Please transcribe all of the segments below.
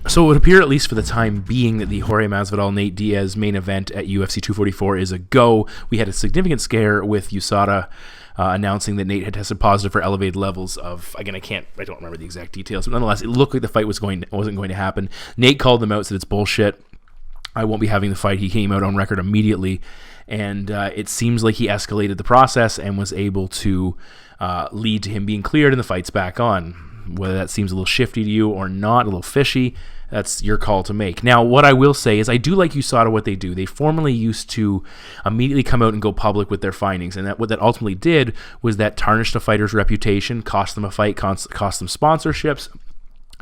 So it would appear, at least for the time being, that the Jorge Masvidal-Nate Diaz main event at UFC 244 is a go. We had a significant scare with USADA announcing that Nate had tested positive for elevated levels of, again, I don't remember the exact details, but nonetheless, it looked like the fight wasn't going to happen. Nate called them out, said it's bullshit. I won't be having the fight. He came out on record immediately, and it seems like he escalated the process and was able to lead to him being cleared and the fight's back on. Whether that seems a little shifty to you or not, a little fishy, that's your call to make. Now, what I will say is I do like USADA what they do. They formerly used to immediately come out and go public with their findings, and what that ultimately did was that tarnished a fighter's reputation, cost them a fight, cost them sponsorships.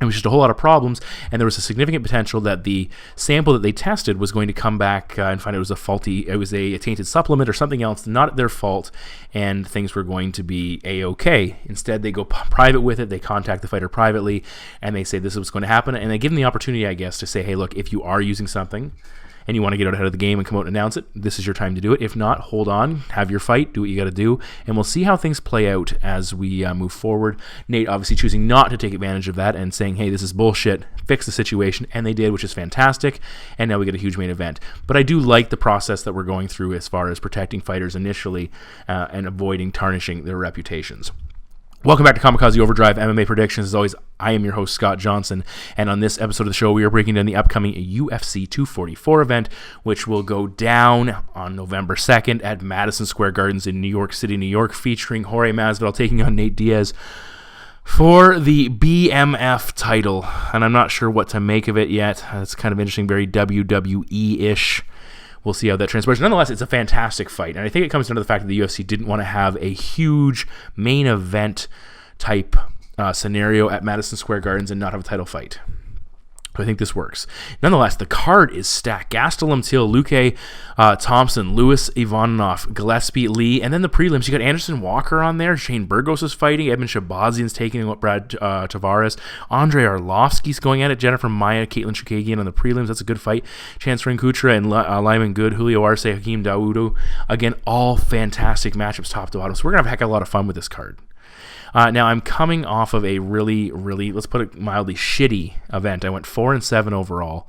It was just a whole lot of problems, and there was a significant potential that the sample that they tested was going to come back and find it was a tainted supplement or something else, not their fault, and things were going to be A-okay. Instead, they go private with it, they contact the fighter privately, and they say this is what's going to happen, and they give them the opportunity, I guess, to say, hey, look, if you are using something, and you want to get out ahead of the game and come out and announce it, this is your time to do it. If not, hold on, have your fight, do what you got to do, and we'll see how things play out as we move forward. Nate obviously choosing not to take advantage of that and saying, hey, this is bullshit, fix the situation, and they did, which is fantastic, and now we get a huge main event. But I do like the process that we're going through as far as protecting fighters initially and avoiding tarnishing their reputations. Welcome back to Kamikaze Overdrive MMA Predictions. As always, I am your host, Scott Johnson, and on this episode of the show, we are breaking down the upcoming UFC 244 event, which will go down on November 2nd at Madison Square Gardens in New York City, New York, featuring Jorge Masvidal taking on Nate Diaz for the BMF title, and I'm not sure what to make of it yet. It's kind of interesting, very WWE-ish. We'll see how that transpires. Nonetheless, it's a fantastic fight, and I think it comes down to the fact that the UFC didn't want to have a huge main event type scenario at Madison Square Gardens and not have a title fight. But I think this works. Nonetheless, the card is stacked. Gastelum, Till, Luque, Thompson, Lewis, Ivanov, Gillespie, Lee, and then the prelims. You got Anderson Walker on there. Shane Burgos is fighting. Edmen Shahbazyan's taking Brad Tavares. Andrei Arlovski's going at it. Jennifer Maia, Katlyn Chookagian on the prelims. That's a good fight. Chance Kutra and Lyman good. Julio Arce, Hakeem Dawodu. Again, all fantastic matchups top to bottom. So we're going to have a heck of a lot of fun with this card. Now, I'm coming off of a really, let's put it mildly, shitty event. I went 4-7 overall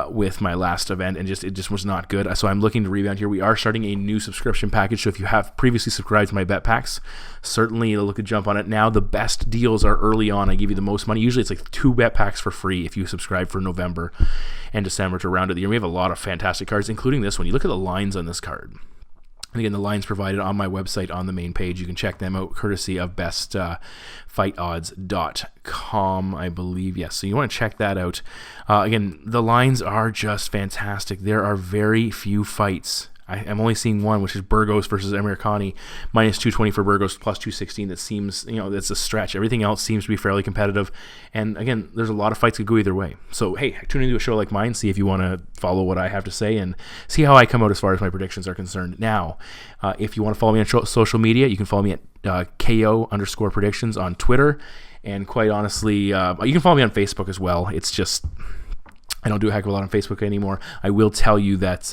with my last event, and it just was not good. So I'm looking to rebound here. We are starting a new subscription package, so if you have previously subscribed to my bet packs, certainly look at jump on it. Now, the best deals are early on. I give you the most money. Usually it's like 2 bet packs for free if you subscribe for November and December to round out the year. We have a lot of fantastic cards, including this one. You look at the lines on this card. And again, the lines provided on my website on the main page. You can check them out courtesy of bestfightodds.com, I believe. Yes, so you want to check that out. Again, the lines are just fantastic. There are very few fights. I'm only seeing one, which is Burgos versus Amirkhani, minus 220 for Burgos, plus 216. That seems, that's a stretch. Everything else seems to be fairly competitive. And again, there's a lot of fights that go either way. So, hey, tune into a show like mine, see if you want to follow what I have to say and see how I come out as far as my predictions are concerned. Now, if you want to follow me on social media, you can follow me at KO_predictions on Twitter. And quite honestly, you can follow me on Facebook as well. It's just, I don't do a heck of a lot on Facebook anymore. I will tell you that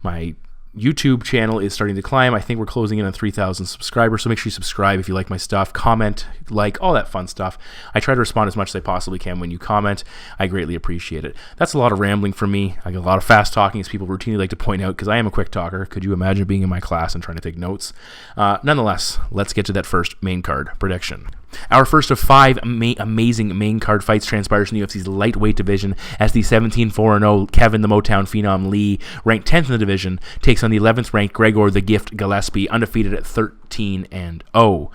my YouTube channel is starting to climb. I think we're closing in on 3,000 subscribers, so make sure you subscribe if you like my stuff, comment, like, all that fun stuff. I try to respond as much as I possibly can when you comment. I greatly appreciate it. That's a lot of rambling for me. I get a lot of fast talking, as people routinely like to point out, because I am a quick talker. Could you imagine being in my class and trying to take notes? Nonetheless, let's get to that first main card prediction. Our first of 5 amazing main card fights transpires in the UFC's lightweight division as the 17-4-0 Kelvin the Motown Phenom Lee, ranked 10th in the division, takes on the 11th ranked Gregor the Gift Gillespie, undefeated at 13-0.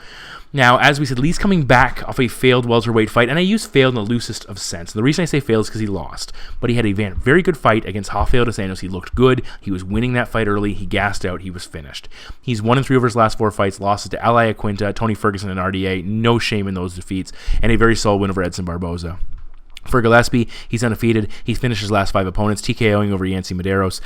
Now, as we said, Lee's coming back off a failed welterweight fight, and I use failed in the loosest of sense. And the reason I say failed is because he lost, but he had a very good fight against Rafael dos Anjos. He looked good. He was winning that fight early. He gassed out. He was finished. He's 1-3 over his last 4 fights, losses to Ali Aquinta, Tony Ferguson, and RDA. No shame in those defeats, and a very solid win over Edson Barboza. For Gillespie, he's undefeated. He's finished his last 5 opponents, TKOing over Yancy Medeiros.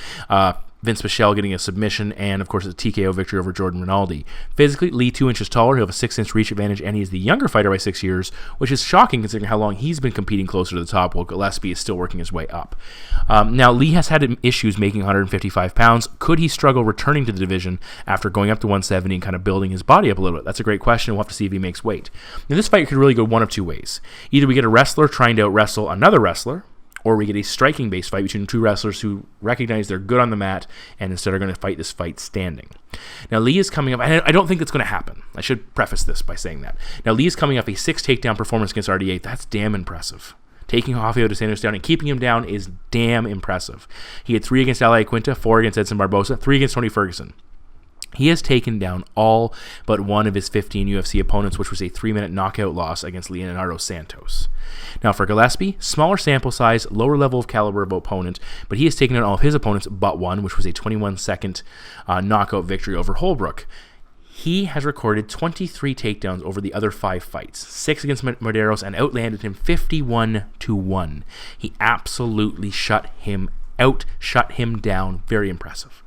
Vince Pichel getting a submission, and of course a TKO victory over Jordan Rinaldi. Physically, Lee 2 inches taller, he'll have a 6-inch reach advantage, and he's the younger fighter by 6 years, which is shocking considering how long he's been competing closer to the top, while Gillespie is still working his way up. Now, Lee has had issues making 155 pounds. Could he struggle returning to the division after going up to 170 and kind of building his body up a little bit? That's a great question. We'll have to see if he makes weight. Now, this fight could really go one of two ways. Either we get a wrestler trying to out-wrestle another wrestler, or we get a striking-based fight between two wrestlers who recognize they're good on the mat and instead are going to fight this fight standing. Now, Lee is coming up, and I don't think that's going to happen. I should preface this by saying that. Now, Lee is coming off a 6 takedown performance against RDA. That's damn impressive. Taking Rafael dos Santos down and keeping him down is damn impressive. He had 3 against Ali Quinta, 4 against Edson Barbosa, 3 against Tony Ferguson. He has taken down all but one of his 15 UFC opponents, which was a 3-minute knockout loss against Leonardo Santos. Now, for Gillespie, smaller sample size, lower level of caliber of opponent, but he has taken down all of his opponents but one, which was a 21-second knockout victory over Holbrook. He has recorded 23 takedowns over the other 5 fights, 6 against Medeiros, and outlanded him 51-1. He absolutely shut him out, shut him down. Very impressive.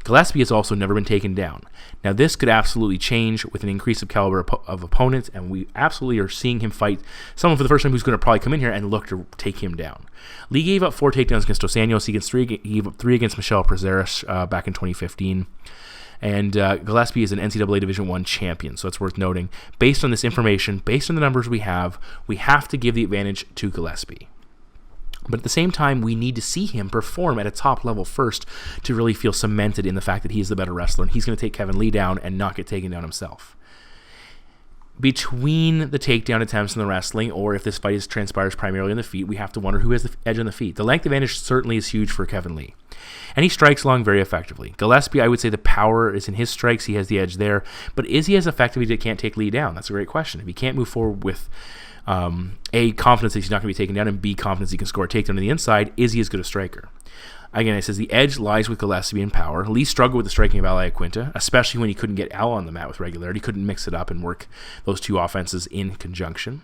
Gillespie has also never been taken down. Now, this could absolutely change with an increase of caliber of opponents, and we absolutely are seeing him fight someone for the first time who's going to probably come in here and look to take him down. Lee gave up 4 takedowns against Dos Anjos. He gave up 3 against Michel Prazeres back in 2015. And Gillespie is an NCAA Division I champion, so it's worth noting. Based on this information, based on the numbers we have to give the advantage to Gillespie. But at the same time, we need to see him perform at a top level first to really feel cemented in the fact that he's the better wrestler, and he's going to take Kevin Lee down and not get taken down himself. Between the takedown attempts and the wrestling, or if this fight transpires primarily on the feet, we have to wonder who has the edge on the feet. The length advantage certainly is huge for Kevin Lee, and he strikes long very effectively. Gillespie, I would say the power is in his strikes. He has the edge there, but is he as effective if he can't take Lee down? That's a great question. If he can't move forward with A, confidence that he's not going to be taken down, and B, confidence he can score a takedown on the inside, is he as good a striker? Again, it says the edge lies with Gillespie in power. Lee struggled with the striking of Ali Quinta, especially when he couldn't get Al on the mat with regularity. He couldn't mix it up and work those two offenses in conjunction.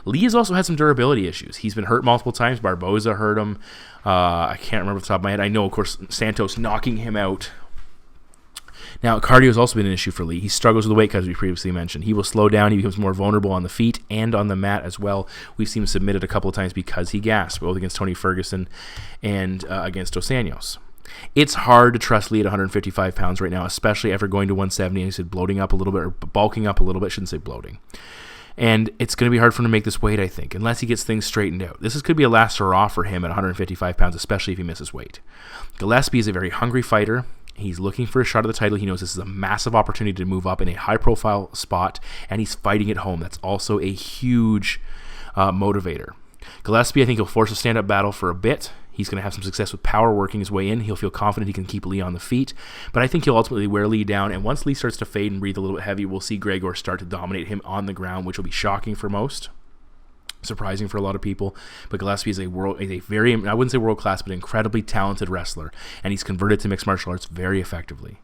Lee has also had some durability issues. He's been hurt multiple times. Barboza hurt him. I can't remember off the top of my head. I know, of course, Santos knocking him out. Now, cardio has also been an issue for Lee. He struggles with the weight cut, as we previously mentioned. He will slow down. He becomes more vulnerable on the feet and on the mat as well. We've seen him submitted a couple of times because he gasped, both against Tony Ferguson and against Dos Anjos. It's hard to trust Lee at 155 pounds right now, especially after going to 170 and he said bloating up a little bit, or bulking up a little bit. I shouldn't say bloating. And it's going to be hard for him to make this weight, I think, unless he gets things straightened out. This could be a last hurrah for him at 155 pounds, especially if he misses weight. Gillespie is a very hungry fighter. He's looking for a shot at the title. He knows this is a massive opportunity to move up in a high-profile spot, and he's fighting at home. That's also a huge motivator. Gillespie, I think he'll force a stand-up battle for a bit. He's going to have some success with power working his way in. He'll feel confident he can keep Lee on the feet, but I think he'll ultimately wear Lee down, and once Lee starts to fade and breathe a little bit heavy, we'll see Gregor start to dominate him on the ground, which will be shocking for most. Surprising for a lot of people, but Gillespie is a very, I wouldn't say world-class, but incredibly talented wrestler, and he's converted to mixed martial arts very effectively.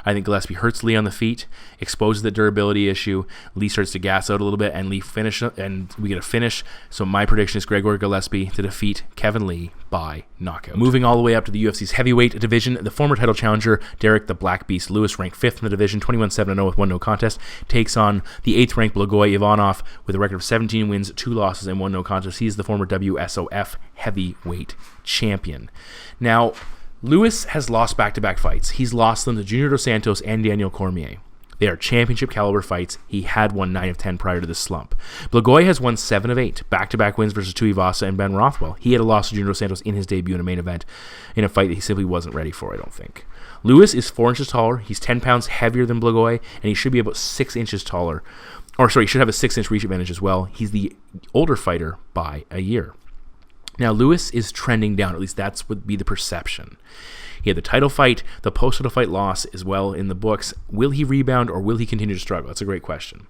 I think Gillespie hurts Lee on the feet, exposes the durability issue. Lee starts to gas out a little bit, and Lee finish, and we get a finish. So my prediction is Gregor Gillespie to defeat Kevin Lee by knockout. Moving all the way up to the UFC's heavyweight division, the former title challenger Derrick the Black Beast Lewis, ranked 5th in the division, 21-7-0 with 1 no contest, takes on the 8th-ranked Blagoy Ivanov with a record of 17 wins, 2 losses, and 1 no contest. He's the former WSOF heavyweight champion. Now, Lewis has lost back-to-back fights. He's lost them to Junior Dos Santos and Daniel Cormier. They are championship caliber fights. He had won 9 of 10 prior to this slump. Blagoy has won 7 of 8, back-to-back wins versus Tuivasa and Ben Rothwell. He had a loss to Junior Dos Santos in his debut in a main event in a fight that he simply wasn't ready for, I don't think. Lewis is 4 inches taller. He's 10 pounds heavier than Blagoy, and he should be about 6 inches taller. He should have a 6-inch reach advantage as well. He's the older fighter by a year. Now, Lewis is trending down. At least that's would be the perception. He had the title fight, the post-title fight loss as well in the books. Will he rebound or will he continue to struggle? That's a great question.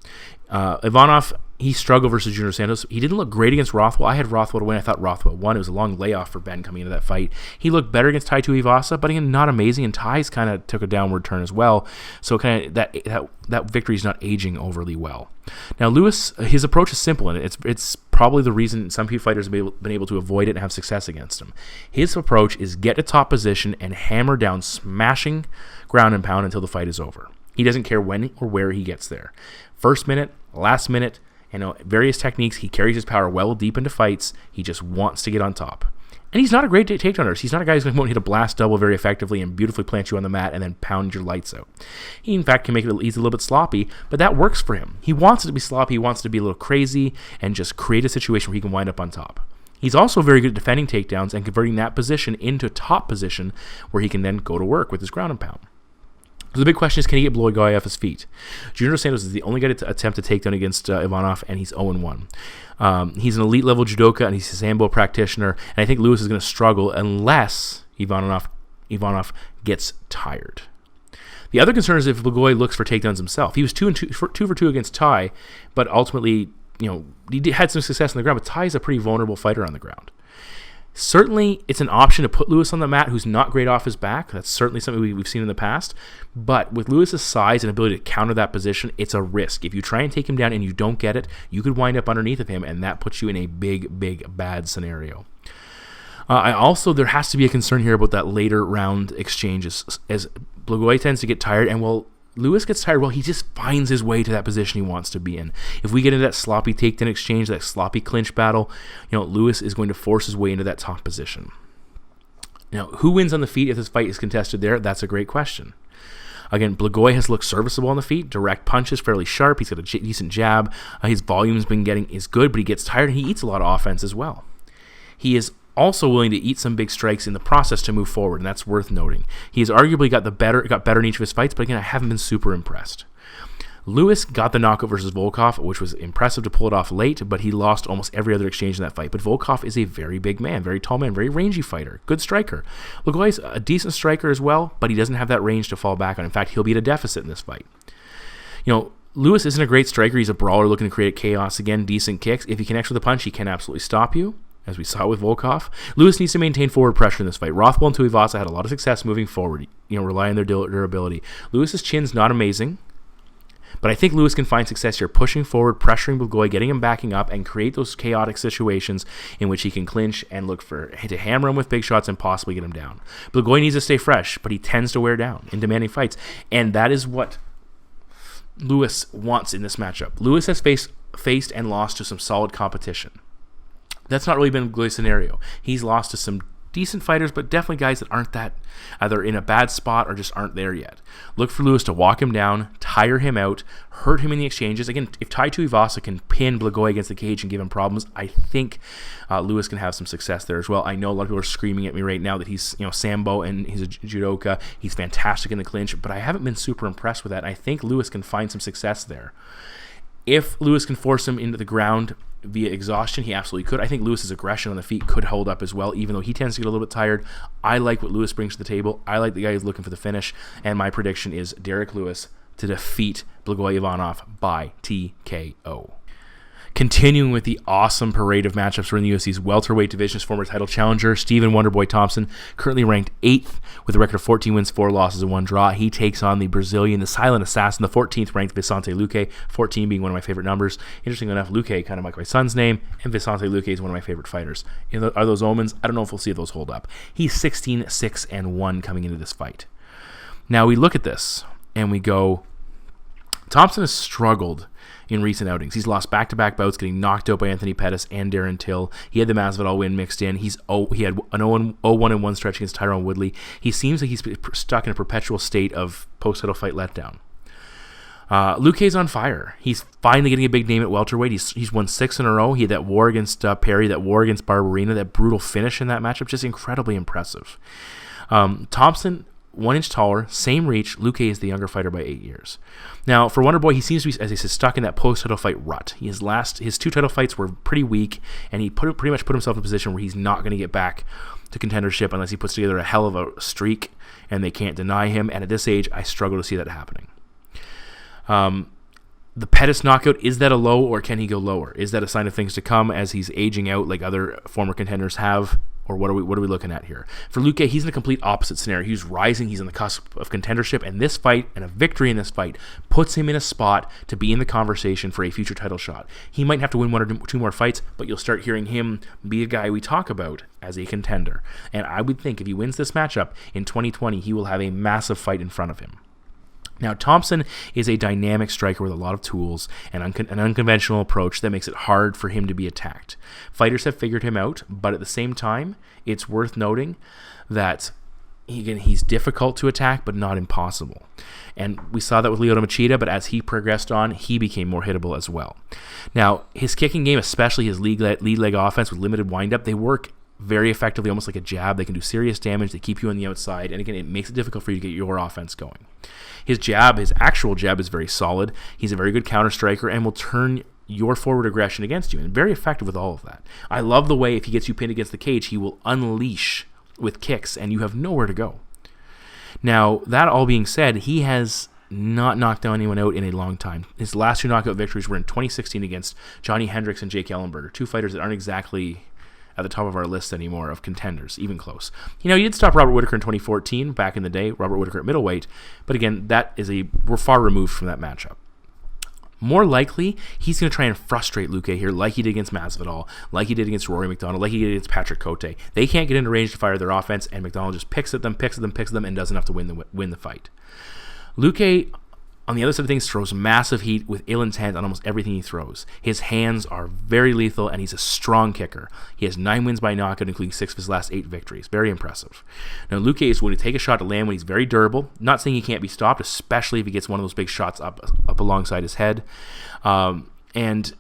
Ivanov, he struggled versus Junior Santos. He didn't look great against Rothwell. I had Rothwell to win. I thought Rothwell won. It was a long layoff for Ben coming into that fight. He looked better against Tai Tuivasa, but again, not amazing. And Tai's kind of took a downward turn as well. So kind of that victory is not aging overly well. Now, Lewis, his approach is simple, and it's probably the reason some few fighters have been able to avoid it and have success against him. His approach is get to top position and hammer down, smashing ground and pound until the fight is over. He doesn't care when or where he gets there. First minute, last minute, various techniques. He carries his power well deep into fights. He just wants to get on top. And he's not a great takedowner. He's not a guy who's going to hit a blast double very effectively and beautifully plant you on the mat and then pound your lights out. He, in fact, can make it he's a little bit sloppy, but that works for him. He wants it to be sloppy. He wants it to be a little crazy and just create a situation where he can wind up on top. He's also very good at defending takedowns and converting that position into a top position where he can then go to work with his ground and pound. So the big question is, can he get Blagoy off his feet? Junior Dos Santos is the only guy to attempt a takedown against Ivanov, and he's 0-1. He's an elite-level judoka, and he's a Sambo practitioner, and I think Lewis is going to struggle unless Ivanov gets tired. The other concern is if Blagoy looks for takedowns himself. He was 2 for 2 against Tai, but ultimately, he had some success on the ground, but Tai is a pretty vulnerable fighter on the ground. Certainly, it's an option to put Lewis on the mat, who's not great off his back. That's certainly something we've seen in the past. But with Lewis's size and ability to counter that position, it's a risk. If you try and take him down and you don't get it, you could wind up underneath of him, and that puts you in a big, big, bad scenario. There has to be a concern here about that later round exchanges, as Blagoy tends to get tired, and Lewis gets tired, he just finds his way to that position he wants to be in. If we get into that sloppy takedown exchange, that sloppy clinch battle, Lewis is going to force his way into that top position. Now, who wins on the feet if this fight is contested there? That's a great question. Again, Blagoy has looked serviceable on the feet. Direct punches, fairly sharp. He's got a decent jab. His volume's been is good, but he gets tired and he eats a lot of offense as well. He is also willing to eat some big strikes in the process to move forward, and that's worth noting. He has arguably got better in each of his fights, but again, I haven't been super impressed. Lewis got the knockout versus Volkov, which was impressive to pull it off late, but he lost almost every other exchange in that fight. But Volkov is a very big man, very tall man, very rangy fighter, good striker. Blagoy's a decent striker as well, but he doesn't have that range to fall back on. In fact, he'll be at a deficit in this fight. Lewis isn't a great striker. He's a brawler looking to create chaos. Again, decent kicks. If he connects with a punch, he can absolutely stop you, as we saw with Volkov. Lewis needs to maintain forward pressure in this fight. Rothwell and Tuivasa had a lot of success moving forward, relying on their durability. Lewis's chin's not amazing, but I think Lewis can find success here, pushing forward, pressuring Blagoy, getting him backing up, and create those chaotic situations in which he can clinch and look to hammer him with big shots and possibly get him down. Blagoy needs to stay fresh, but he tends to wear down in demanding fights, and that is what Lewis wants in this matchup. Lewis has faced and lost to some solid competition. That's not really been Blagoy's scenario. He's lost to some decent fighters, but definitely guys that aren't that, either in a bad spot or just aren't there yet. Look for Lewis to walk him down, tire him out, hurt him in the exchanges. Again, if Tai Tuivasa can pin Blagoy against the cage and give him problems, I think Lewis can have some success there as well. I know a lot of people are screaming at me right now that he's Sambo and he's a judoka. He's fantastic in the clinch, but I haven't been super impressed with that. I think Lewis can find some success there. If Lewis can force him into the ground via exhaustion, he absolutely could. I think Lewis's aggression on the feet could hold up as well, even though he tends to get a little bit tired. I like what Lewis brings to the table. I like the guy who's looking for the finish, and my prediction is Derrick Lewis to defeat Blagoy Ivanov by TKO. Continuing with the awesome parade of matchups for in the UFC's welterweight division's former title challenger, Stephen Wonderboy Thompson, currently ranked 8th with a record of 14 wins, 4 losses, and 1 draw. He takes on the Brazilian, the silent assassin, the 14th ranked Vicente Luque, 14 being one of my favorite numbers. Interestingly enough, Luque, kind of like my son's name, and Vicente Luque is one of my favorite fighters. Are those omens? I don't know if we'll see if those hold up. He's 16-6-1 coming into this fight. Now we look at this and we go, Thompson has struggled in recent outings. He's lost back-to-back bouts, getting knocked out by Anthony Pettis and Darren Till. He had the Masvidal win mixed in. He had an 0-1-1 stretch against Tyrone Woodley. He seems like he's stuck in a perpetual state of post-title fight letdown. Luque's on fire. He's finally getting a big name at welterweight. He's won 6 in a row. He had that war against Perry, that war against Barberina, that brutal finish in that matchup, just incredibly impressive. Thompson, 1 inch taller, same reach. Luque is the younger fighter by 8 years. Now, for Wonderboy, he seems to be, as I said, stuck in that post-title fight rut. His 2 title fights were pretty weak, and he pretty much put himself in a position where he's not going to get back to contendership unless he puts together a hell of a streak, and they can't deny him. And at this age, I struggle to see that happening. The Pettis knockout, is that a low, or can he go lower? Is that a sign of things to come as he's aging out like other former contenders have? Or what are we looking at here? For Luque, he's in a complete opposite scenario. He's rising. He's on the cusp of contendership. And this fight, and a victory in this fight, puts him in a spot to be in the conversation for a future title shot. He might have to win one or two more fights, but you'll start hearing him be a guy we talk about as a contender. And I would think if he wins this matchup in 2020, he will have a massive fight in front of him. Now, Thompson is a dynamic striker with a lot of tools and an unconventional approach that makes it hard for him to be attacked. Fighters have figured him out, but at the same time, it's worth noting that he's difficult to attack, but not impossible. And we saw that with Lyoto Machida, but as he progressed on, he became more hittable as well. Now, his kicking game, especially his lead leg offense with limited windup, they work very effectively, almost like a jab. They can do serious damage. They keep you on the outside. And again, it makes it difficult for you to get your offense going. His actual jab is very solid. He's a very good counter striker and will turn your forward aggression against you, and very effective with all of that. I love the way if he gets you pinned against the cage, he will unleash with kicks and you have nowhere to go. Now, that all being said, he has not knocked down anyone out in a long time. His last 2 knockout victories were in 2016 against Johnny Hendricks and Jake Ellenberger, 2 fighters that aren't exactly at the top of our list anymore of contenders, even close. He did stop Robert Whittaker in 2014, back in the day, Robert Whittaker at middleweight, but again, we're far removed from that matchup. More likely, he's going to try and frustrate Luque here like he did against Masvidal, like he did against Rory McDonald, like he did against Patrick Cote. They can't get into range to fire their offense, and McDonald just picks at them, and does enough to win the fight. Luque, on the other side of things, throws massive heat with ill intent on almost everything he throws. His hands are very lethal, and he's a strong kicker. He has 9 wins by knockout, including 6 of his last 8 victories. Very impressive. Now, Luque is willing to take a shot to land when he's very durable. Not saying he can't be stopped, especially if he gets one of those big shots up alongside his head. And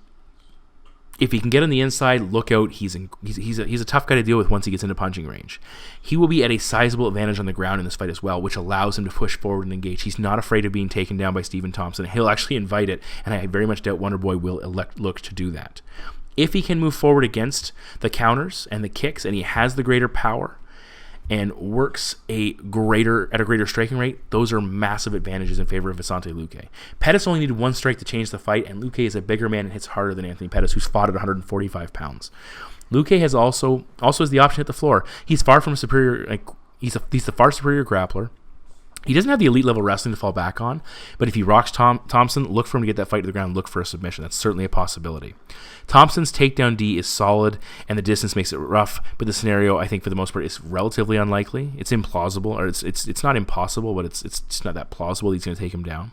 if he can get on the inside, look out. He's a tough guy to deal with once he gets into punching range. He will be at a sizable advantage on the ground in this fight as well, which allows him to push forward and engage. He's not afraid of being taken down by Stephen Thompson. He'll actually invite it, and I very much doubt Wonderboy will look to do that. If he can move forward against the counters and the kicks, and he has the greater power and works at a greater striking rate, those are massive advantages in favor of Vicente Luque. Pettis only needed 1 strike to change the fight, and Luque is a bigger man and hits harder than Anthony Pettis, who's fought at 145 pounds. Luque has also has the option to hit the floor. He's far from superior. He's the far superior grappler. He doesn't have the elite level wrestling to fall back on, but if he rocks Thompson, look for him to get that fight to the ground, look for a submission. That's certainly a possibility. Thompson's takedown D is solid, and the distance makes it rough, but the scenario, I think, for the most part, is relatively unlikely. It's implausible, or it's not impossible, but it's just not that plausible he's going to take him down.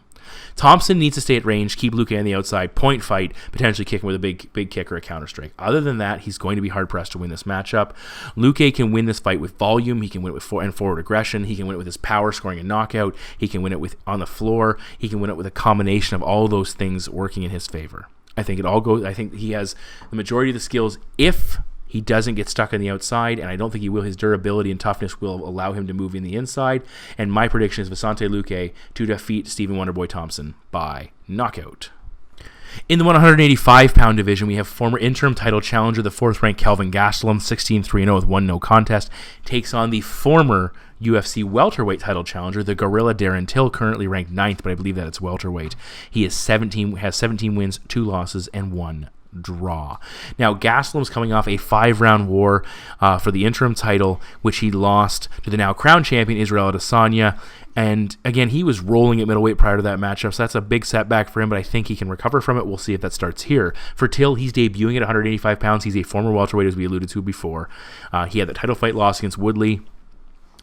Thompson needs to stay at range, keep Luque on the outside, point fight, potentially kick him with a big kick or a counter strike. Other than that, he's going to be hard-pressed to win this matchup. Luque can win this fight with volume. He can win it with forward aggression. He can win it with his power, scoring a knockout. He can win it on the floor. He can win it with a combination of all those things working in his favor. I think he has the majority of the skills if he doesn't get stuck on the outside, and I don't think he will. His durability and toughness will allow him to move in the inside. And my prediction is Vicente Luque to defeat Stephen Wonderboy Thompson by knockout. In the 185-pound division, we have former interim title challenger, the 4th-ranked Kelvin Gastelum, 16-3-0 with 1 no contest, takes on the former UFC welterweight title challenger, the Gorilla Darren Till, currently ranked 9th, but I believe that it's welterweight. He has 17 wins, 2 losses, and 1 draw. Now, Gastelum's coming off a 5-round war for the interim title, which he lost to the now crowned champion Israel Adesanya. And again, he was rolling at middleweight prior to that matchup, so that's a big setback for him, but I think he can recover from it. We'll see if that starts here. For Till, he's debuting at 185 pounds. He's a former welterweight, as we alluded to before. He had the title fight loss against Woodley,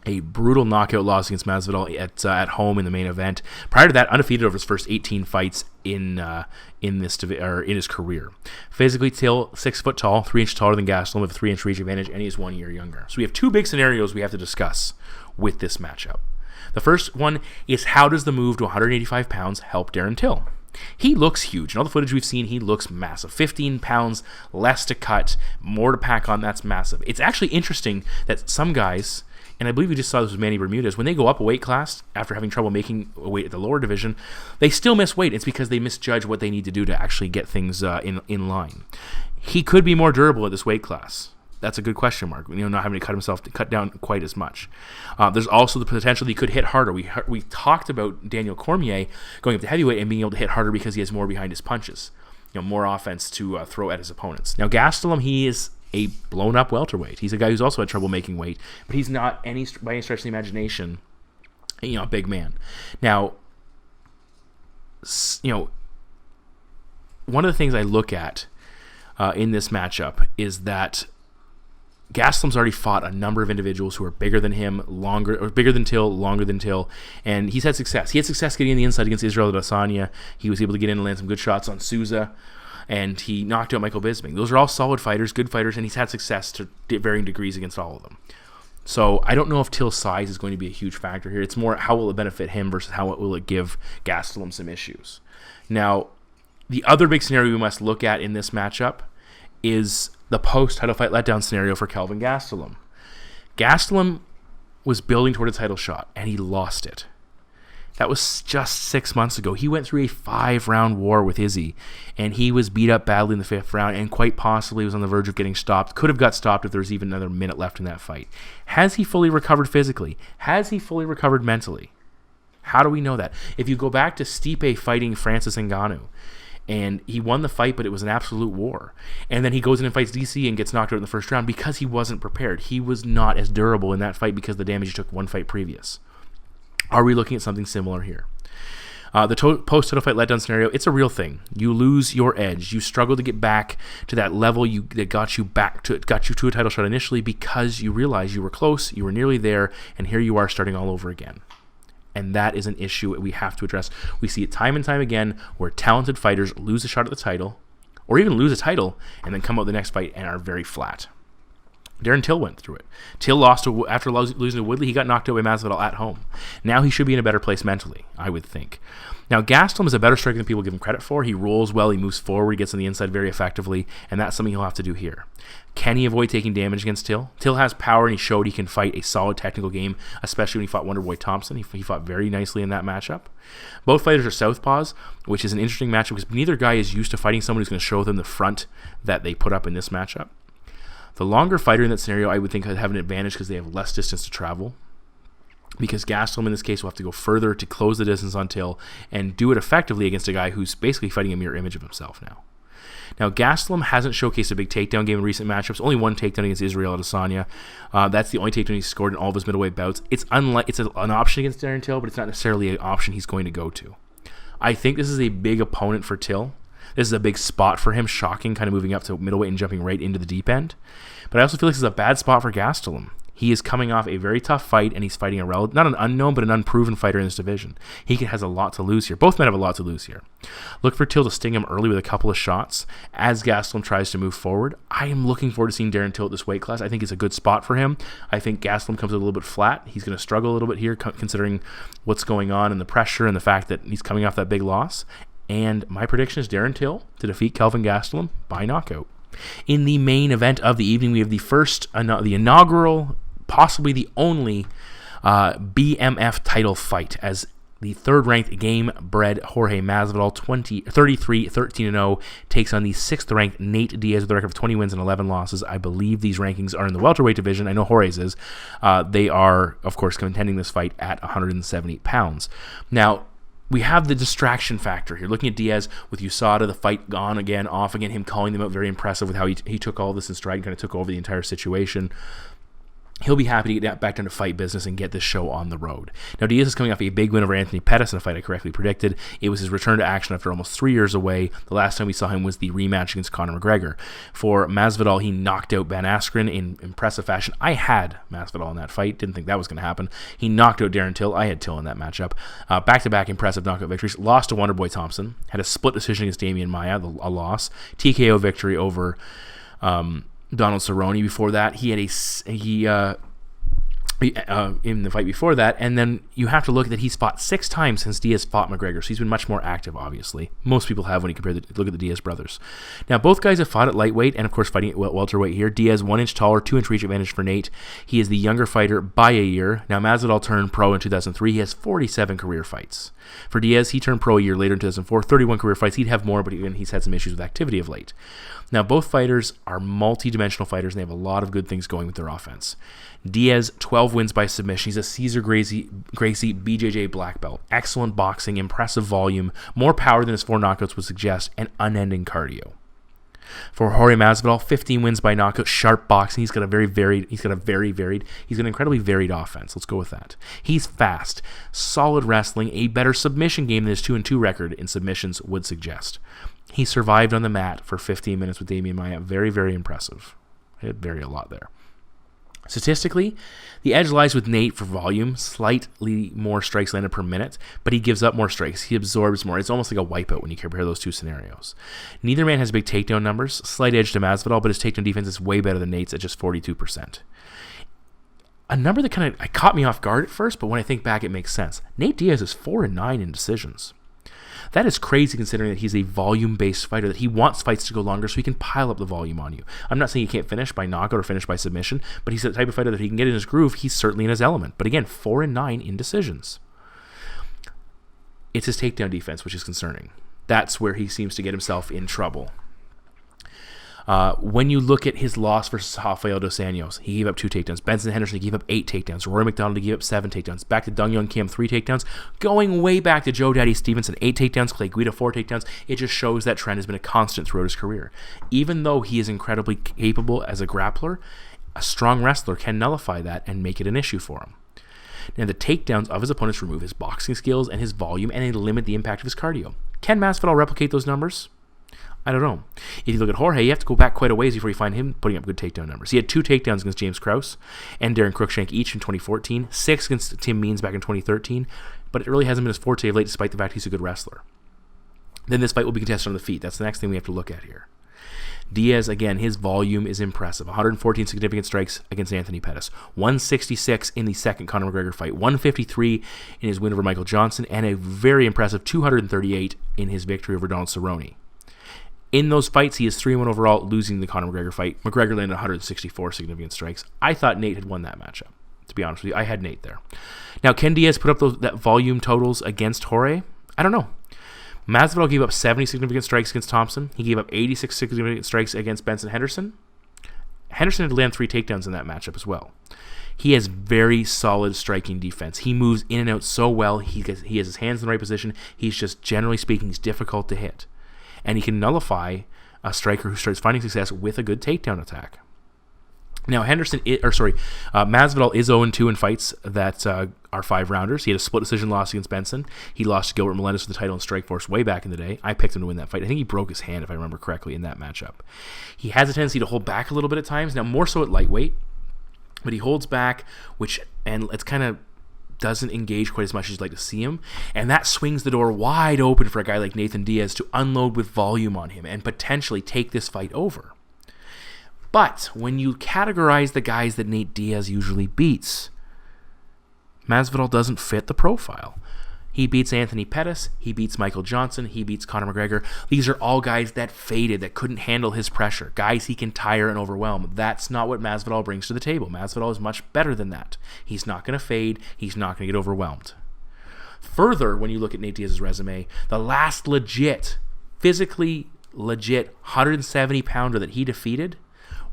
a brutal knockout loss against Masvidal at home in the main event. Prior to that, undefeated over his first 18 fights in his career. Physically, Till 6 foot tall, 3 inches taller than Gastelum, with a 3-inch reach advantage, and he's 1 year younger. So we have 2 big scenarios we have to discuss with this matchup. The first one is, how does the move to 185 pounds help Darren Till? He looks huge. In all the footage we've seen, he looks massive. 15 pounds less to cut, more to pack on. That's massive. It's actually interesting that some guys, and I believe we just saw this with Manny Bermudez, when they go up a weight class after having trouble making a weight at the lower division, they still miss weight. It's because they misjudge what they need to do to actually get things in line. He could be more durable at this weight class. That's a good question mark. Not having to cut down quite as much. There's also the potential that he could hit harder. We talked about Daniel Cormier going up to heavyweight and being able to hit harder because he has more behind his punches. More offense to throw at his opponents. Now, Gastelum, he is a blown-up welterweight. He's a guy who's also had trouble making weight, but he's not by any stretch of the imagination, a big man. Now, one of the things I look at in this matchup is that Gastelum's already fought a number of individuals who are bigger than him, bigger than Till, longer than Till, and he's had success. He had success getting in the inside against Israel Adesanya. He was able to get in and land some good shots on Souza, and he knocked out Michael Bisping. Those are all solid fighters, good fighters, and he's had success to varying degrees against all of them. So I don't know if Till's size is going to be a huge factor here. It's more how will it benefit him versus how will it give Gastelum some issues. Now, the other big scenario we must look at in this matchup is the post-title fight letdown scenario for Kelvin Gastelum. Gastelum was building toward a title shot, and he lost it. That was just 6 months ago. He went through a 5-round war with Izzy, and he was beat up badly in the 5th round, and quite possibly was on the verge of getting stopped. Could have got stopped if there was even another minute left in that fight. Has he fully recovered physically? Has he fully recovered mentally? How do we know that? If you go back to Stipe fighting Francis Ngannou, and he won the fight, but it was an absolute war. And then he goes in and fights DC and gets knocked out in the first round because he wasn't prepared. He was not as durable in that fight because of the damage he took one fight previous. Are we looking at something similar here? The post-title fight letdown scenario, it's a real thing. You lose your edge. You struggle to get back to that level that got you to a title shot initially because you realized you were close, you were nearly there, and here you are starting all over again. And that is an issue we have to address. We see it time and time again where talented fighters lose a shot at the title, or even lose a title, and then come out the next fight and are very flat. Darren Till went through it. Till lost after losing to Woodley. He got knocked out by Masvidal at home. Now he should be in a better place mentally, I would think. Now, Gastelum is a better striker than people give him credit for. He rolls well, he moves forward, he gets on the inside very effectively, and that's something he'll have to do here. Can he avoid taking damage against Till? Till has power, and he showed he can fight a solid technical game, especially when he fought Wonderboy Thompson. He fought very nicely in that matchup. Both fighters are southpaws, which is an interesting matchup because neither guy is used to fighting someone who's going to show them the front that they put up in this matchup. The longer fighter in that scenario, I would think, would have an advantage because they have less distance to travel. Because Gastelum, in this case, will have to go further to close the distance on Till and do it effectively against a guy who's basically fighting a mirror image of himself now. Now, Gastelum hasn't showcased a big takedown game in recent matchups. Only one takedown against Israel Adesanya. That's the only takedown he's scored in all of his middleweight bouts. It's an option against Darren Till, but it's not necessarily an option he's going to go to. I think this is a big opponent for Till. This is a big spot for him, shocking, kind of moving up to middleweight and jumping right into the deep end. But I also feel like this is a bad spot for Gastelum. He is coming off a very tough fight, and he's fighting not an unknown, but an unproven fighter in this division. He has a lot to lose here. Both men have a lot to lose here. Look for Till to sting him early with a couple of shots as Gastelum tries to move forward. I am looking forward to seeing Darren Till at this weight class. I think it's a good spot for him. I think Gastelum comes a little bit flat. He's going to struggle a little bit here, considering what's going on and the pressure and the fact that he's coming off that big loss. And my prediction is Darren Till to defeat Kelvin Gastelum by knockout. In the main event of the evening, we have the inaugural, possibly the only BMF title fight as the third-ranked game-bred Jorge Masvidal, 33-13-0, takes on the sixth-ranked Nate Diaz with a record of 20 wins and 11 losses. I believe these rankings are in the welterweight division. I know Jorge's is. They are, of course, contending this fight at 170 pounds. Now, we have the distraction factor here. Looking at Diaz with USADA, the fight on again, off again, him calling them out, very impressive with how he took all this in stride and kind of took over the entire situation. He'll be happy to get back down to fight business and get this show on the road. Now, Diaz is coming off a big win over Anthony Pettis in a fight I correctly predicted. It was his return to action after almost 3 years away. The last time we saw him was the rematch against Conor McGregor. For Masvidal, he knocked out Ben Askren in impressive fashion. I had Masvidal in that fight. Didn't think that was going to happen. He knocked out Darren Till. I had Till in that matchup. Back-to-back impressive knockout victories. Lost to Wonderboy Thompson. Had a split decision against Damian Maia, a loss. TKO victory over Donald Cerrone. Before that, he had in the fight before that, and then you have to look at that he's fought 6 times since Diaz fought McGregor, so he's been much more active, obviously. Most people have when you look at the Diaz brothers. Now, both guys have fought at lightweight, and of course fighting at welterweight here. Diaz 1 inch taller, 2 inch reach advantage for Nate. He is the younger fighter by a year. Now, Masvidal turned pro in 2003. He has 47 career fights. For Diaz, he turned pro a year later in 2004, 31 career fights. He'd have more, but he's had some issues with activity of late. Now, both fighters are multi-dimensional fighters, and they have a lot of good things going with their offense. Diaz, 12 wins by submission. He's a Cesar Gracie BJJ black belt. Excellent boxing, impressive volume, more power than his 4 knockouts would suggest, and unending cardio. For Jorge Masvidal, 15 wins by knockout, sharp boxing. He's got an incredibly varied offense. Let's go with that. He's fast, solid wrestling, a better submission game than his 2-2 record in submissions would suggest. He survived on the mat for 15 minutes with Damian Maia. Very, very impressive. It vary a lot there. Statistically, the edge lies with Nate for volume, slightly more strikes landed per minute, but he gives up more strikes. He absorbs more. It's almost like a wipeout when you compare those two scenarios. Neither man has big takedown numbers, slight edge to Masvidal, but his takedown defense is way better than Nate's at just 42%. A number that kind of caught me off guard at first, but when I think back, it makes sense. Nate Diaz is 4-9 in decisions. That is crazy considering that he's a volume-based fighter, that he wants fights to go longer so he can pile up the volume on you. I'm not saying he can't finish by knockout or finish by submission, but he's the type of fighter that he can get in his groove. He's certainly in his element. But again, 4-9 in decisions. It's his takedown defense, which is concerning. That's where he seems to get himself in trouble. When you look at his loss versus Rafael dos Anjos, he gave up 2 takedowns. Benson Henderson gave up 8 takedowns. Rory McDonald gave up 7 takedowns. Back to Dong Young Kim, 3 takedowns. Going way back to Joe Daddy Stevenson, 8 takedowns. Clay Guida, 4 takedowns. It just shows that trend has been a constant throughout his career. Even though he is incredibly capable as a grappler, a strong wrestler can nullify that and make it an issue for him. Now, the takedowns of his opponents remove his boxing skills and his volume, and they limit the impact of his cardio. Can Masvidal replicate those numbers? I don't know. If you look at Jorge, you have to go back quite a ways before you find him putting up good takedown numbers. He had 2 takedowns against James Krause and Darren Cruikshank each in 2014, 6 against Tim Means back in 2013, but it really hasn't been his forte of late despite the fact he's a good wrestler. Then this fight will be contested on the feet. That's the next thing we have to look at here. Diaz, again, his volume is impressive. 114 significant strikes against Anthony Pettis. 166 in the second Conor McGregor fight. 153 in his win over Michael Johnson, and a very impressive 238 in his victory over Donald Cerrone. In those fights, he is 3-1 overall, losing the Conor McGregor fight. McGregor landed 164 significant strikes. I thought Nate had won that matchup, to be honest with you. I had Nate there. Now, can Diaz put up that volume totals against Jorge? I don't know. Masvidal gave up 70 significant strikes against Thompson. He gave up 86 significant strikes against Benson Henderson. Henderson had to land 3 takedowns in that matchup as well. He has very solid striking defense. He moves in and out so well. He has his hands in the right position. He's just, generally speaking, he's difficult to hit. And he can nullify a striker who starts finding success with a good takedown attack. Now, Masvidal is 0-2 in fights that are 5-rounders. He had a split decision loss against Benson. He lost to Gilbert Melendez for the title in Strikeforce way back in the day. I picked him to win that fight. I think he broke his hand, if I remember correctly, in that matchup. He has a tendency to hold back a little bit at times. Now, more so at lightweight, but he holds back, and it's kind of doesn't engage quite as much as you'd like to see him, and that swings the door wide open for a guy like Nathan Diaz to unload with volume on him and potentially take this fight over. But when you categorize the guys that Nate Diaz usually beats, Masvidal doesn't fit the profile. He beats Anthony Pettis, he beats Michael Johnson, he beats Conor McGregor. These are all guys that faded, that couldn't handle his pressure, guys he can tire and overwhelm. That's not what Masvidal brings to the table. Masvidal is much better than that. He's not going to fade, he's not going to get overwhelmed. Further, when you look at Nate Diaz's resume, the last physically legit 170-pounder that he defeated,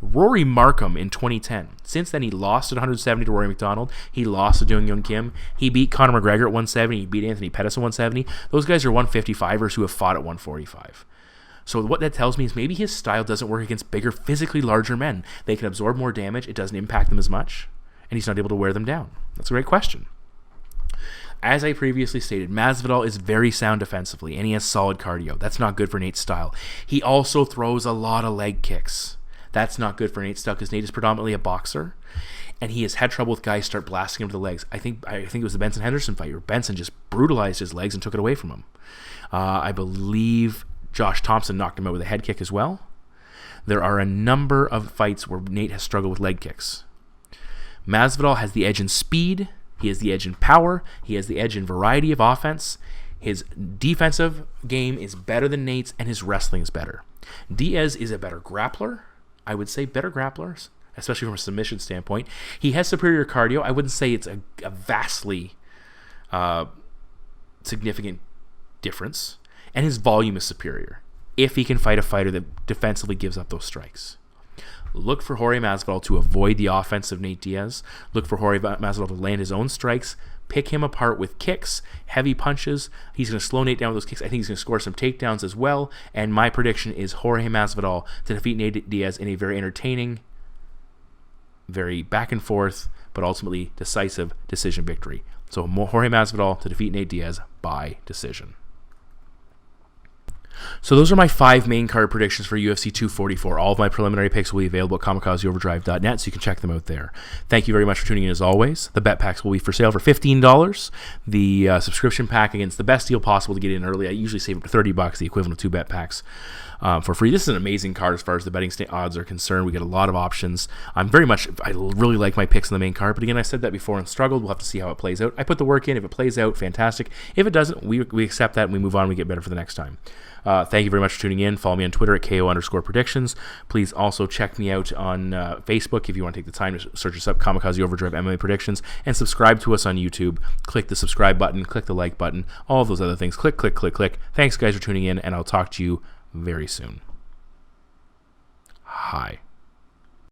Rory Markham in 2010. Since then, he lost at 170 to Rory McDonald. He lost to Dong Young Kim. He beat Conor McGregor at 170. He beat Anthony Pettis at 170. Those guys are 155ers who have fought at 145. So what that tells me is maybe his style doesn't work against bigger, physically larger men. They can absorb more damage. It doesn't impact them as much, and he's not able to wear them down. That's a great question. As I previously stated, Masvidal is very sound defensively, and he has solid cardio. That's not good for Nate's style. He also throws a lot of leg kicks. That's not good for Nate's style because Nate is predominantly a boxer, and he has had trouble with guys start blasting him to the legs. I think it was the Benson Henderson fight where Benson just brutalized his legs and took it away from him. I believe Josh Thompson knocked him out with a head kick as well. There are a number of fights where Nate has struggled with leg kicks. Masvidal has the edge in speed. He has the edge in power. He has the edge in variety of offense. His defensive game is better than Nate's, and his wrestling is better. Diaz is a better grappler. I would say better grapplers, especially from a submission standpoint. He has superior cardio. I wouldn't say it's a vastly significant difference. And his volume is superior if he can fight a fighter that defensively gives up those strikes. Look for Jorge Masvidal to avoid the offense of Nate Diaz. Look for Jorge Masvidal to land his own strikes, pick him apart with kicks, heavy punches. He's going to slow Nate down with those kicks. I think he's going to score some takedowns as well. And my prediction is Jorge Masvidal to defeat Nate Diaz in a very entertaining, very back and forth, but ultimately decisive decision victory. So Jorge Masvidal to defeat Nate Diaz by decision. So those are my 5 main card predictions for UFC 244. All of my preliminary picks will be available at kamikazeoverdrive.net, so you can check them out there. Thank you very much for tuning in as always. The bet packs will be for sale for $15. The subscription pack, again, it's the best deal possible to get in early. I usually save up to $30, the equivalent of 2 bet packs for free. This is an amazing card as far as the betting odds are concerned. We get a lot of options. I really like my picks in the main card, but again, I said that before and struggled. We'll have to see how it plays out. I put the work in. If it plays out, fantastic. If it doesn't, we accept that and we move on. We get better for the next time. Thank you very much for tuning in. Follow me on Twitter at KO_predictions. Please also check me out on Facebook if you want to take the time to search us up, Kamikaze Overdrive MMA Predictions, and subscribe to us on YouTube. Click the subscribe button, click the like button, all of those other things. Click, click, click, click. Thanks, guys, for tuning in, and I'll talk to you very soon. Hi.